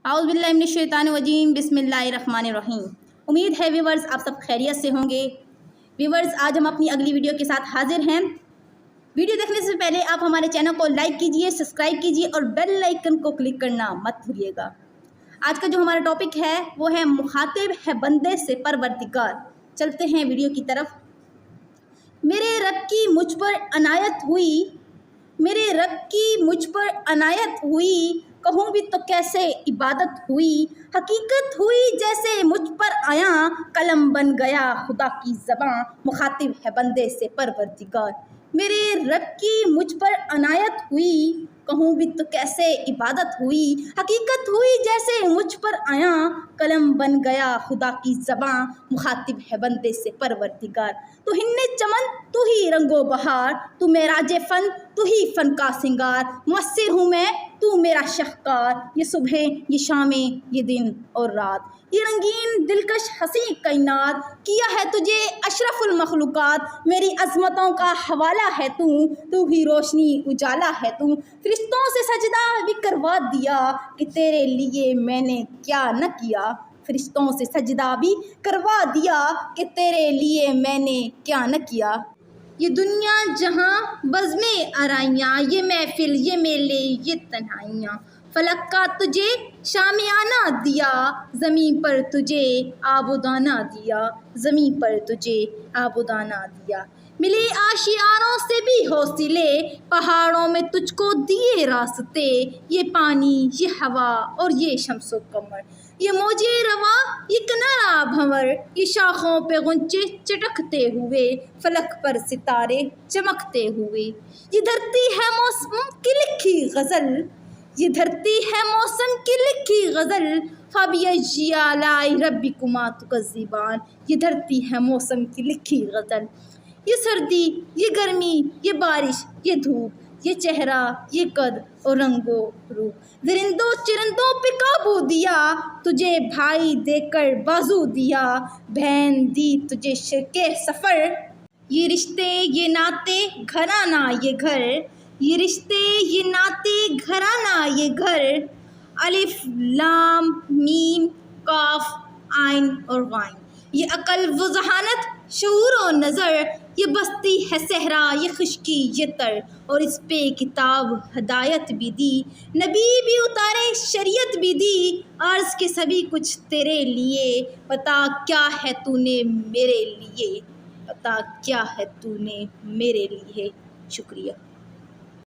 اعوذ باللہ من الشیطان الرجیم، بسم اللہ الرحمن الرحیم۔ امید ہے ویورز آپ سب خیریت سے ہوں گے۔ ویورز آج ہم اپنی اگلی ویڈیو کے ساتھ حاضر ہیں۔ ویڈیو دیکھنے سے پہلے آپ ہمارے چینل کو لائک کیجئے، سبسکرائب کیجئے اور بیل آئیکن کو کلک کرنا مت بھولیے گا۔ آج کا جو ہمارا ٹاپک ہے وہ ہے مخاطب ہے بندے سے پروردگار۔ چلتے ہیں ویڈیو کی طرف۔ میرے رب کی مجھ پر عنایت ہوئی، میرے رب کی مجھ پر عنایت ہوئی، کہوں بھی تو کیسے عبادت ہوئی، حقیقت ہوئی جیسے مجھ پر آیا، قلم بن گیا خدا کی زباں، مخاطب ہے بندے سے پروردگار۔ میرے رب کی مجھ پر عنایت ہوئی، کہوں بھی تو کیسے عبادت ہوئی، حقیقت ہوئی جیسے مجھ پر آیا، قلم بن گیا خدا کی زباں، مخاطب ہے بندے سے پروردگار۔ تو ہن چمن تو ہی رنگ و بہار، تو معراج فن تو ہی فن کا سنگار، مؤثر ہوں میں تو میرا شہکار، یہ صبح یہ شامیں یہ دن اور رات، یہ رنگین دلکش حسین کائنات، کیا ہے تجھے اشرف المخلوقات، میری عظمتوں کا حوالہ ہے تو ہی روشنی اجالا ہے تو، فرشتوں سے سجدہ بھی کروا دیا کہ تیرے لیے میں نے کیا نہ کیا، فرشتوں سے سجدہ بھی کروا دیا کہ تیرے لیے میں نے کیا نہ کیا۔ یہ دنیا جہاں بزم آرائیاں، یہ محفل یہ میلے یہ تنہائیاں، فلک کا تجھے شامیانہ دیا، زمین پر تجھے آب و دانہ دیا، زمین پر تجھے آب و دانہ دیا، ملے آشیاروں سے بھی حوصلے، پہاڑوں میں تجھ کو دیے راستے، یہ پانی یہ ہوا اور یہ شمس و قمر، یہ موجے روا یہ کنارہ بھنور، یہ شاخوں پہ غنچے چٹکتے ہوئے، فلک پر ستارے چمکتے ہوئے، یہ دھرتی ہے موسم کی لکھی غزل، یہ دھرتی ہے موسم کی لکھی غزل، فَبِأَيِّ آلَاءِ رَبِّكُمَا تُكَذِّبَانِ، یہ دھرتی ہے موسم کی لکھی غزل، یہ سردی یہ گرمی یہ بارش یہ دھوپ، یہ چہرہ یہ قد اور رنگ و روپ، درندوں چرندوں پہ قابو دیا، تجھے بھائی دے کر بازو دیا، بہن دی تجھے شرکِ سفر، یہ رشتے یہ ناطے گھرانہ یہ گھر، یہ رشتے یہ ناطے گھرانہ یہ گھر، الف لام میم کاف عین اور غین، یہ عقل و ذہانت شعور و نظر، یہ بستی ہے صحرا یہ خشکی یہ تر، اور اس پہ کتاب ہدایت بھی دی، نبی بھی اتارے شریعت بھی دی، عرض کے سبھی کچھ تیرے لیے، بتا کیا ہے تو نے میرے لیے، بتا کیا ہے تو نے میرے لیے۔ شکریہ۔